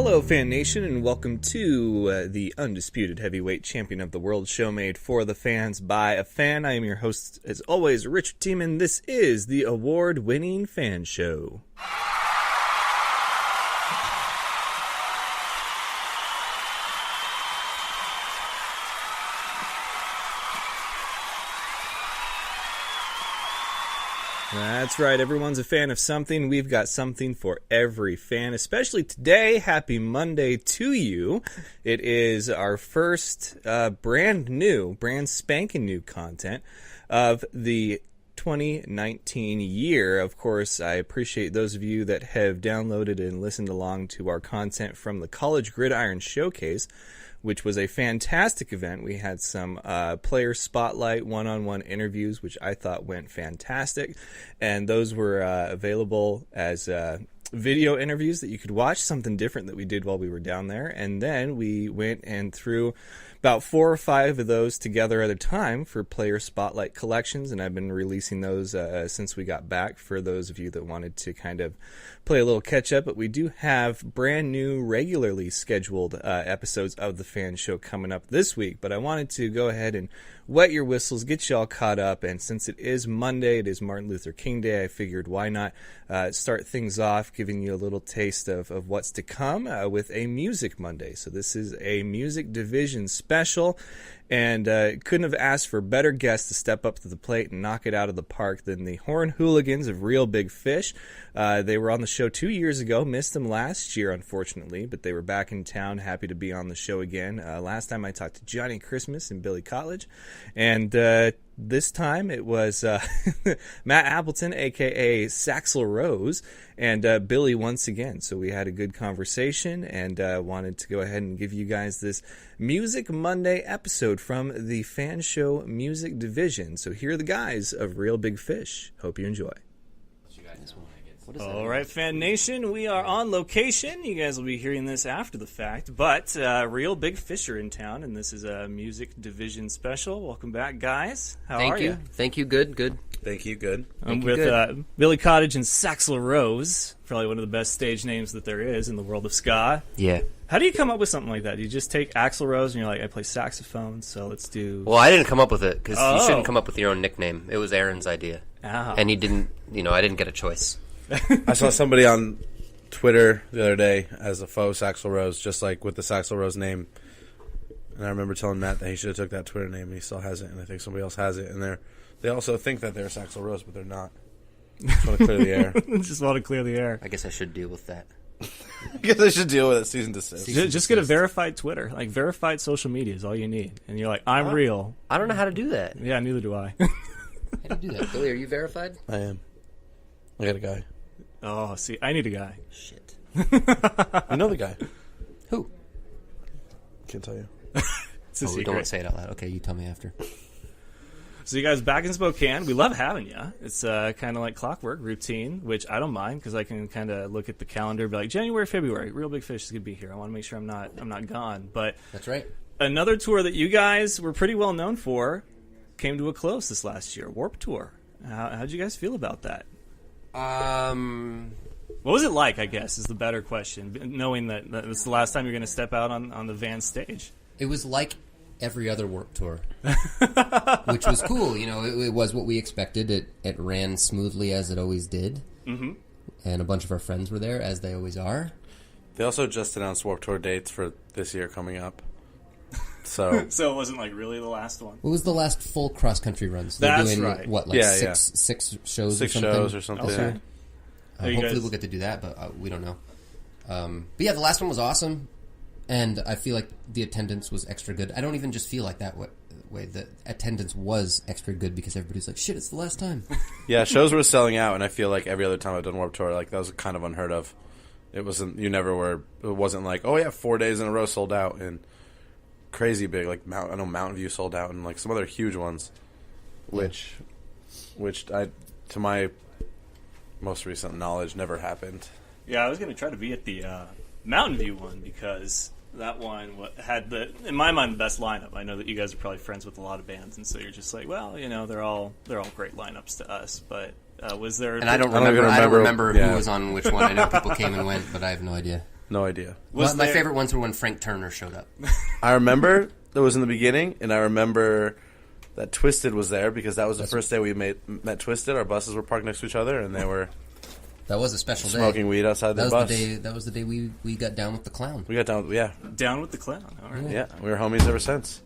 Hello, Fan Nation, and welcome to the undisputed heavyweight champion of the world show made for the fans by a fan. I am your host, as always, Richard Tiemann. This is the award-winning Fan Show. That's right, everyone's a fan of something. We've got something for every fan, especially today. Happy Monday to you. It is our first brand spanking new content of the 2019 year. Of course, I appreciate those of you that have downloaded and listened along to our content from the College Gridiron Showcase, which was a fantastic event. We had some player spotlight, one-on-one interviews, which I thought went fantastic. And those were available as video interviews that you could watch, something different that we did while we were down there. And then we went and threw about 4 or 5 of those together at a time for player spotlight collections, and I've been releasing those since we got back for those of you that wanted to kind of play a little catch-up. But we do have brand new, regularly scheduled episodes of the Fan Show coming up this week. But I wanted to go ahead and wet your whistles, get you all caught up, and since it is Monday, it is Martin Luther King Day, I figured why not start things off giving you a little taste of what's to come with a Music Monday. So this is a Music Division special, and couldn't have asked for better guests to step up to the plate and knock it out of the park than the Horn Hooligans of Real Big Fish. They were on the show 2 years ago, missed them last year, unfortunately, but they were back in town, happy to be on the show again. Last time I talked to Johnny Christmas and Billy College, and this time it was Matt Appleton, a.k.a. Saxel Rose, and Billy once again. So we had a good conversation and wanted to go ahead and give you guys this Music Monday episode from the Fan Show Music Division. So here are the guys of Real Big Fish. Hope you enjoy. All right, Fan Nation, we are on location. You guys will be hearing this after the fact, but Real Big Fish are in town, and this is a Music Division special. Welcome back, guys. How are you? Thank you. Good. Thank you. Good. I'm with Billy Cottage and Saxel Rose, probably one of the best stage names that there is in the world of ska. Yeah. How do you come up with something like that? Do you just take Axl Rose and you're like, I play saxophone, so let's do... Well, I didn't come up with it, because you shouldn't come up with your own nickname. It was Aaron's idea. Oh. And he didn't, I didn't get a choice. I saw somebody on Twitter the other day as a faux Saxel Rose, just like with the Saxel Rose name. And I remember telling Matt that he should have took that Twitter name, and he still has it, and I think somebody else has it. And they also think that they're Saxel Rose, but they're not. Just want to clear the air. Just want to clear the air. I guess I should deal with that. I guess I should deal with it. Season desist. Just get a verified Twitter. Like, verified social media is all you need. And you're like, I'm real. I don't know how to do that. Yeah, neither do I. How do you do that? Billy, are you verified? I am. I got a guy. Oh, see, I need a guy. Shit. You know the guy. Who? Can't tell you. It's a secret. Don't say it out loud. Okay, you tell me after. So you guys back in Spokane. We love having you. It's kind of like clockwork routine, which I don't mind because I can kind of look at the calendar and be like, January, February, Real Big Fish is going to be here. I want to make sure I'm not gone. But that's right. Another tour that you guys were pretty well known for came to a close this last year, Warped Tour. How'd you guys feel about that? What was it like, I guess, is the better question, knowing that it's the last time you're going to step out on the Van stage? It was like every other Warped Tour, which was cool. It was what we expected. It ran smoothly as it always did. Mm-hmm. And a bunch of our friends were there, as they always are. They also just announced Warped Tour dates for this year coming up. So it wasn't like really the last one. What was the last full cross-country run? So That's they're doing, right. What, six shows or something? 6 shows or something. Okay. Hopefully guys... we'll get to do that, but we don't know. But yeah, the last one was awesome, and I feel like the attendance was extra good. I don't even just feel like that way. The attendance was extra good because everybody's like, shit, it's the last time. Yeah, shows were selling out, and I feel like every other time I've done Warped Tour, like that was kind of unheard of. It wasn't. You never were. It wasn't like, oh yeah, 4 days in a row sold out, and crazy big. Like I know Mountain View sold out, and like some other huge ones, which I, to my most recent knowledge, never happened. Yeah, I was going to try to be at the Mountain View one because that one had in my mind, the best lineup. I know that you guys are probably friends with a lot of bands, and so you're just like, well, they're all great lineups to us. But was there? And I don't remember who was on which one. I know people came and went, but I have no idea. No idea. My favorite ones were when Frank Turner showed up. I remember it was in the beginning, and I remember that Twisted was there because that was the first day we met Twisted. Our buses were parked next to each other, and they were That was a special day. smoking weed outside the bus. That was the day we got down with the clown. We got down, Down with the clown. All right. yeah. We were homies ever since.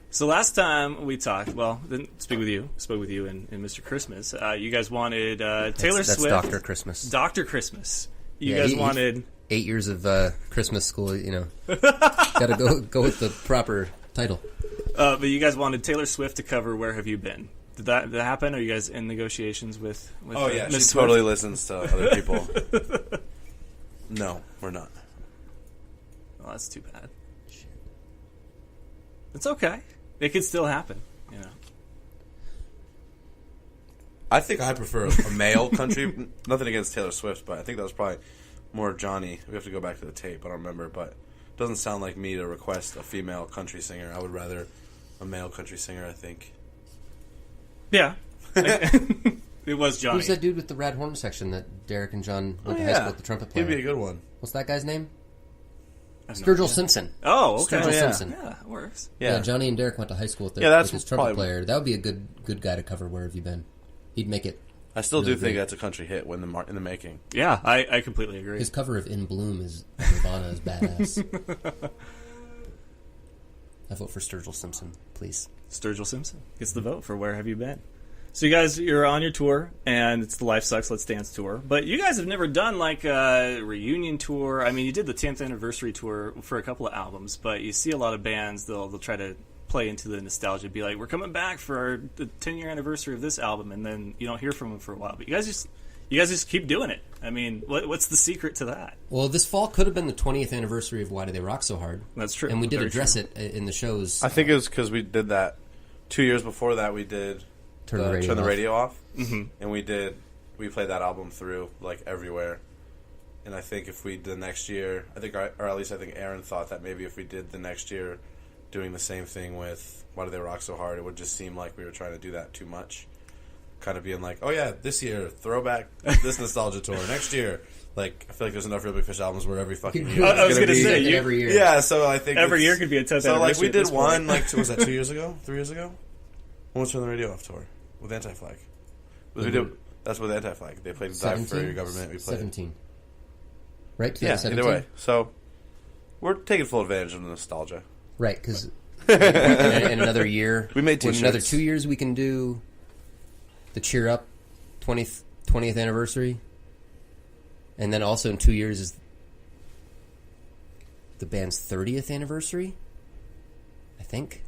So last time we talked, didn't spoke with you and Mr. Christmas. You guys wanted Taylor That's Swift. Dr. Christmas. Dr. Christmas. You guys wanted 8 years of Christmas school, Got to go with the proper title. but you guys wanted Taylor Swift to cover Where Have You Been? Did that happen? Are you guys in negotiations with Oh yeah, Miss she Swift? totally listens to other people. No, we're not. Well, that's too bad. It's okay. It could still happen, I think I prefer a male country. Nothing against Taylor Swift, but I think that was probably more Johnny. We have to go back to the tape. I don't remember, but it doesn't sound like me to request a female country singer. I would rather a male country singer, I think. Yeah. It was Johnny. Who's that dude with the rad horn section that Derek and John went to high school with the trumpet player? He'd be a good one. What's that guy's name? I have no Sturgill idea. Simpson. Oh, okay. Sturgill Simpson. Yeah, it works. Yeah, Johnny and Derek went to high school with, that's with his trumpet probably- player. That would be a good guy to cover Where Have You Been? He'd make it. I still really do think great. that's a country hit in the making. Yeah, I completely agree. His cover of In Bloom is Nirvana is badass. I vote for Sturgill Simpson, please. Sturgill Simpson gets the vote for Where Have You Been? So you guys, you're on your tour, and it's the Life Sucks, Let's Dance tour. But you guys have never done, like, a reunion tour. I mean, you did the 10th anniversary tour for a couple of albums, but you see a lot of bands, they'll try to play into the nostalgia, be like, we're coming back for the 10-year anniversary of this album, and then you don't hear from them for a while. But you guys just keep doing it. I mean, what's the secret to that? Well, this fall could have been the 20th anniversary of Why Do They Rock So Hard? That's true. And we did Very address true. it in the shows. I think it was because we did that 2 years before that. We did Turn the Radio off, and we played that album through like everywhere. And I think if we did the next year, or at least I think Aaron thought that maybe if we did the next year, doing the same thing with Why Do They Rock So Hard, it would just seem like we were trying to do that too much. Kind of being like, oh yeah, this year throwback this nostalgia tour. Next year, like I feel like there's enough Real Big Fish albums where every fucking year. I was going to say every year. Yeah, so I think every year could be a 10th so. Like anniversary. we at this did one, point. like was that 2 years ago, 3 years ago? When was Turn the Radio Off tour with Anti-Flag? We did, that's with Anti-Flag. They played Die for Your Government. We played 17. Right? Yeah, 2017? either way. So we're taking full advantage of the nostalgia. Right, because in another year, We made in t-shirts. another 2 years, we can do the Cheer Up 20th anniversary, and then also in 2 years is the band's 30th anniversary. I think.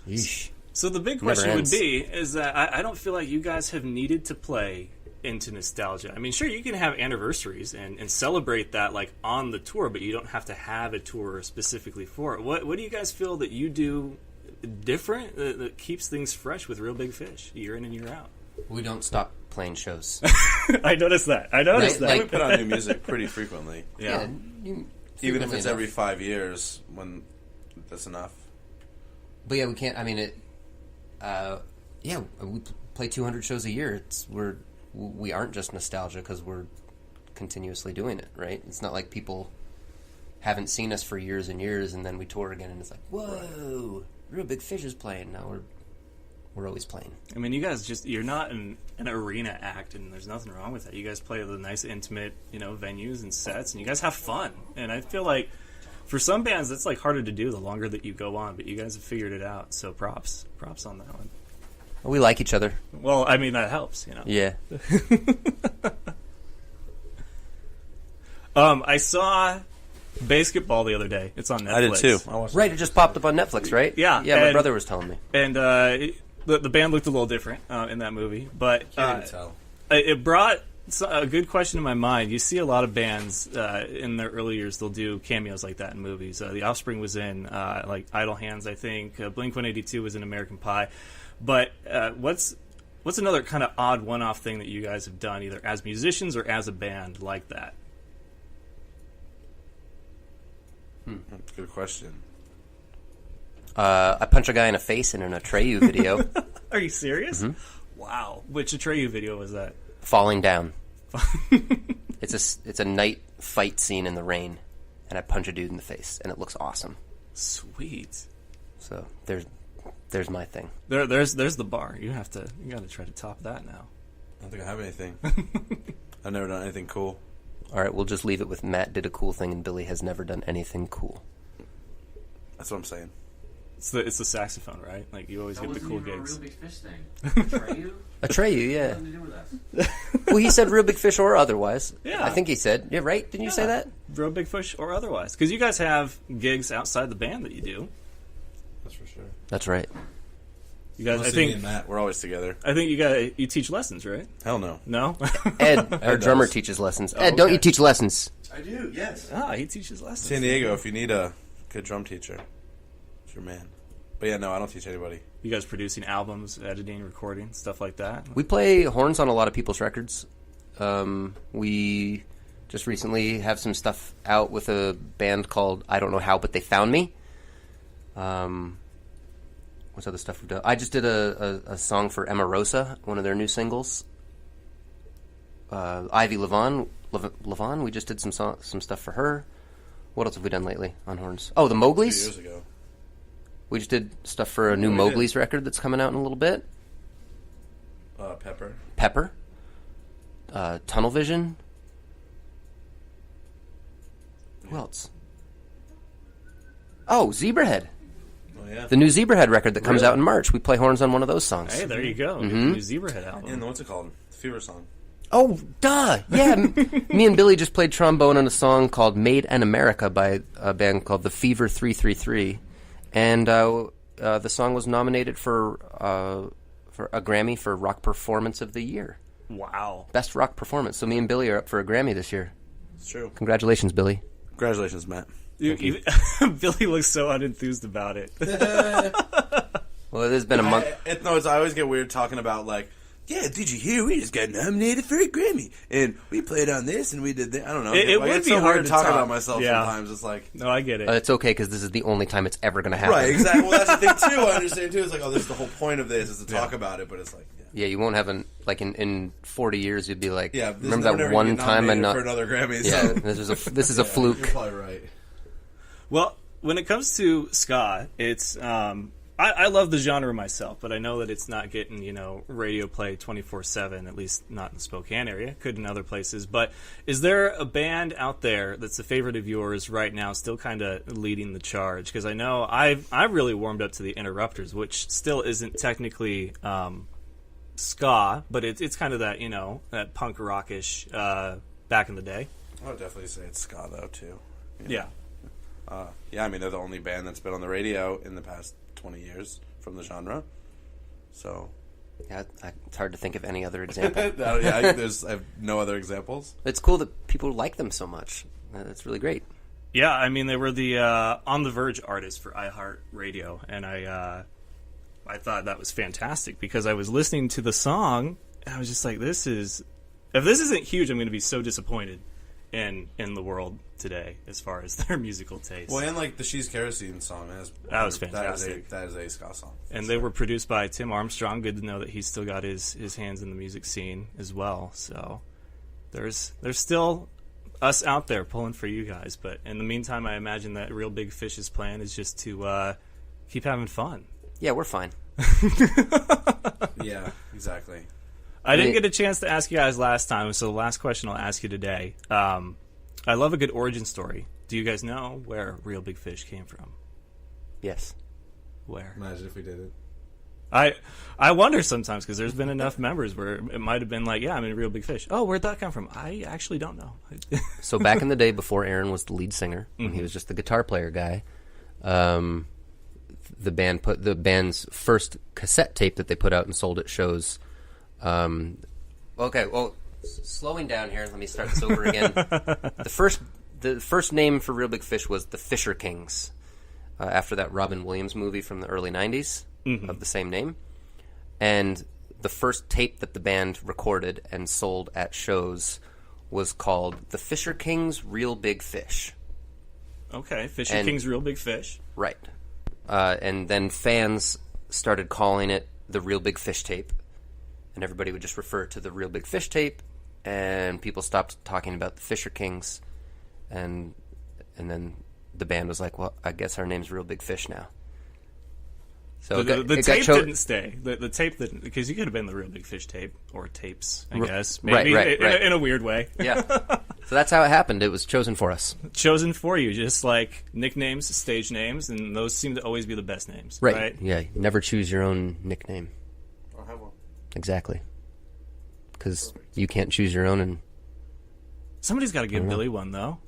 Yeesh. So the big Never question would ends. be is that I don't feel like you guys have needed to play into nostalgia. I mean, sure, you can have anniversaries and celebrate that like on the tour, but you don't have to have a tour specifically for it. What do you guys feel that you do different that keeps things fresh with Real Big Fish year in and year out? We don't stop playing shows. I noticed that. I noticed Right, that. We put out new music pretty frequently. Yeah. Even if frequently it's enough. every 5 years, when that's enough. But yeah, we can't. I mean, we play 200 shows a year. We aren't just nostalgia because we're continuously doing it, right? It's not like people haven't seen us for years and years, and then we tour again, and it's like, whoa, Real Big Fish is playing. Now we're always playing. I mean, you guys you're not an arena act, and there's nothing wrong with that. You guys play the nice, intimate, venues and sets, and you guys have fun. And I feel like for some bands, that's like harder to do the longer that you go on, but you guys have figured it out. So props on that one. We like each other. Well, I mean, that helps, Yeah. I saw Bassketball the other day. It's on Netflix. I did too. Right, it just popped up on Netflix, right? Yeah, Yeah, my and- brother was telling me. And the band looked a little different in that movie, but Can't even tell. it brought a good question in my mind. You see a lot of bands in their early years, they'll do cameos like that in movies. The Offspring was in like Idle Hands, I think. Blink-182 was in American Pie. But what's another kind of odd one-off thing that you guys have done, either as musicians or as a band like that? Good question. I punch a guy in the face in an Atreyu video, Are you serious? Mm-hmm. Wow. Which Atreyu video was that? falling down. It's a night fight scene in the rain, and I punch a dude in the face, and it looks awesome. Sweet. So there's my thing. There's the bar. You got to try to top that now. I don't think I have anything. I've never done anything cool. All right, we'll just leave it with Matt did a cool thing, and Billy has never done anything cool. That's what I'm saying. It's the saxophone, right? Like you always get the cool gigs. That wasn't even a real big fish thing. Atreyu? Atreyu, yeah. Nothing to do with us. Well, he said real big fish or otherwise. Yeah. I think he said. Yeah, right? Didn't you say that? Real big fish or otherwise. Because you guys have gigs outside the band that you do. That's for sure. That's right. You guys, Mostly me and Matt, we're always together. I think you teach lessons, right? Hell no. No? Ed, our drummer, does. teaches lessons. Oh, Ed, don't okay. you teach lessons? I do, yes. He teaches lessons. San Diego, if you need a good drum teacher, it's your man. But yeah, no, I don't teach anybody. You guys producing albums, editing, recording, stuff like that? We play horns on a lot of people's records. We just recently have some stuff out with a band called I Don't Know How, But They Found Me. What's other stuff we've done? I just did a song for Emma Rosa, one of their new singles. Ivy Levon, we just did some stuff for her. What else have we done lately on horns? Oh, the 2 Mowgli's. years ago. We just did stuff for a new we Mowgli's record that's coming out in a little bit. Pepper. Tunnel Vision. Who else? Oh, Zebrahead. Oh, yeah. The new Zebrahead record that comes Really? out in March. We play horns on one of those songs. Hey, there you go. Get the new Zebrahead album. And what's it called? The Fever Song. Oh, duh! Yeah, me and Billy just played trombone on a song called "Made in America" by a band called the Fever 333, and the song was nominated for a Grammy for Rock Performance of the Year, Wow. Best Rock Performance. So me and Billy are up for a Grammy this year. It's true. Congratulations, Billy. Congratulations, Matt. Billy looks so unenthused about it. Well, it has been a month. I always get weird talking about, like, yeah, did you hear? We just got nominated for a Grammy, and we played on this, and we did that. I don't know. It Like, would it's be so hard weird to talking talk. about myself Yeah. sometimes. It's like, No, I get it. It's okay because this is the only time it's ever going to happen. right, exactly. Well, that's the thing too. I understand too. It's like, oh, this is the whole point of this is to talk about it, but it's like, Yeah, you won't have in 40 years you'd be like, yeah. remember that one time I for another Grammy? Yeah, So. this is a fluke. You're probably right. Well, when it comes to ska, it's I love the genre myself, but I know that it's not getting radio play 24/7, at least not in the Spokane area. Could in other places. But is there a band out there that's a favorite of yours right now, still kind of leading the charge? Because I know I've really warmed up to the Interrupters, which still isn't technically ska, but it's kind of that that punk rockish back in the day. I would definitely say it's ska though too. Yeah. Yeah, I mean they're the only band that's been on the radio in the past 20 years from the genre. So Yeah, it's hard to think of any other example. I have no other examples. It's cool that people like them so much. That's really great. Yeah, I mean they were the On the Verge artist for iHeartRadio, and I thought that was fantastic because I was listening to the song and I was just like, if this isn't huge, I'm going to be so disappointed in the world today as far as their musical taste. Well, and like the She's Kerosene song that was fantastic. That is a ska song. And they were produced by Tim Armstrong. Good to know that he's still got his hands in the music scene as well. So there's still us out there pulling for you guys. But in the meantime, I imagine that Real Big Fish's plan is just to keep having fun. Yeah, we're fine. Yeah, exactly. I didn't get a chance to ask you guys last time, so the last question I'll ask you today. I love a good origin story. Do you guys know where Real Big Fish came from? Yes. Where? Imagine if we did it. I wonder sometimes because there's been enough members where it might have been like, yeah, I'm in Real Big Fish. Oh, where'd that come from? I actually don't know. So back in the day before Aaron was the lead singer, when he was just the guitar player guy, the band put the band's first cassette tape that they put out and sold at shows. Okay, well, slowing down here, let me start this over again. The first name for Real Big Fish was the Fisher Kings, after that Robin Williams movie from the early 90s of the same name. And the first tape that the band recorded and sold at shows was called The Fisher Kings Real Big Fish. Okay, Fisher King's Real Big Fish. Right. And then fans started calling it the Real Big Fish tape. And everybody would just refer to the Real Big Fish tape. and people stopped talking about the Fisher Kings, and then the band was like, well, I guess our name's Real Big Fish now. So the tape didn't stay. The tape didn't, because you could have been the Real Big Fish tape, or tapes, I guess. Maybe, right. In a weird way. Yeah. So that's how it happened. It was chosen for us. Chosen for you, just like nicknames, stage names, and those seem to always be the best names. Right? Yeah. Never choose your own nickname. I'll have one. Exactly. Because you can't choose your own. And Somebody's got to give Billy one, though.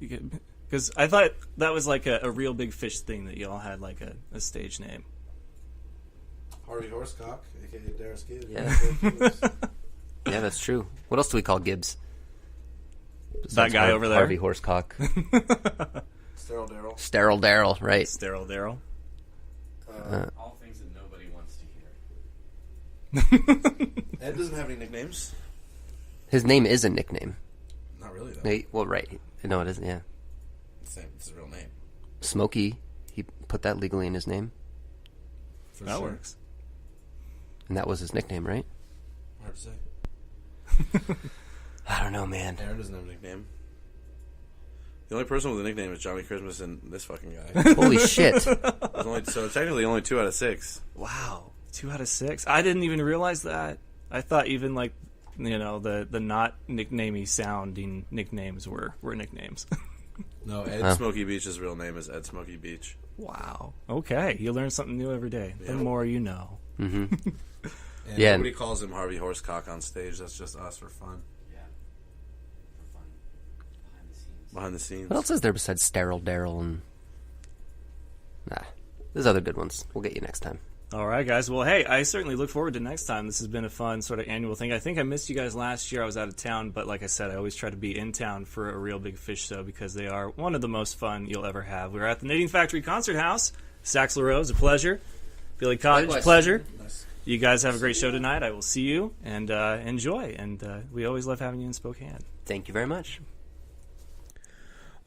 Because I thought that was like a Real Big Fish thing, that you all had like a stage name. Harvey Horsecock, a.k.a. Darius Gibbs. Yeah. Yeah, that's true. What else do we call Gibbs? That guy over there? Harvey Horsecock. Sterile Daryl. Sterile Daryl, right. Sterile Daryl. All things that nobody wants to hear. Ed doesn't have any nicknames. His name is a nickname. Not really, though. Well, right. No, it isn't, yeah. It's his real name. Smokey, he put that legally in his name. That works. And that was his nickname, right? Hard to say. I don't know, man. Aaron doesn't have a nickname. The only person with a nickname is Johnny Christmas and this fucking guy. Holy shit. So technically only 2 out of 6. Wow. 2 out of 6. I didn't even realize that. I thought even like, the not nicknamey sounding nicknames were nicknames. No, Ed Smokey Beach's real name is Ed Smokey Beach. Wow. Okay. You learn something new every day. The more you know. And Yeah. nobody calls him Harvey Horsecock on stage. That's just us for fun. Yeah. For fun. Behind the scenes. Behind the scenes. What else is there besides Sterile Daryl and... Nah. There's other good ones. We'll get you next time. All right, guys. Well, hey, I certainly look forward to next time. This has been a fun sort of annual thing. I think I missed you guys last year. I was out of town, but like I said, I always try to be in town for a Real Big Fish show because they are one of the most fun you'll ever have. We were at the Knitting Factory Concert House. Sax LaRose, a pleasure. Billy Cottage, a pleasure. Nice. You guys have a great show tonight. I will see you and enjoy. And we always love having you in Spokane. Thank you very much.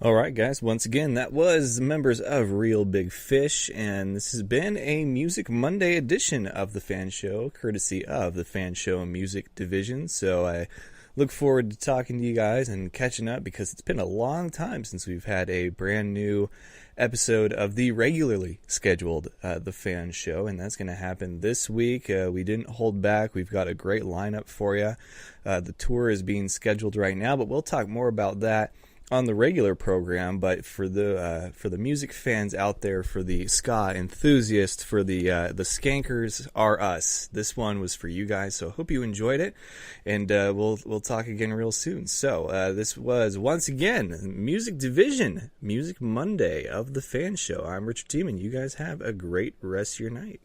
All right, guys. Once again, that was members of Real Big Fish, and this has been a Music Monday edition of the Fan Show, courtesy of the Fan Show Music Division. So I look forward to talking to you guys and catching up because it's been a long time since we've had a brand new episode of the regularly scheduled The Fan Show, and that's going to happen this week. We didn't hold back. We've got a great lineup for you. The tour is being scheduled right now, but we'll talk more about that on the regular program. But for the music fans out there, for the ska enthusiasts, for the skankers are us. This one was for you guys, so I hope you enjoyed it, and we'll talk again real soon. So this was once again Music Division, Music Monday of the Fan Show. I'm Richard Tiemann. You guys have a great rest of your night.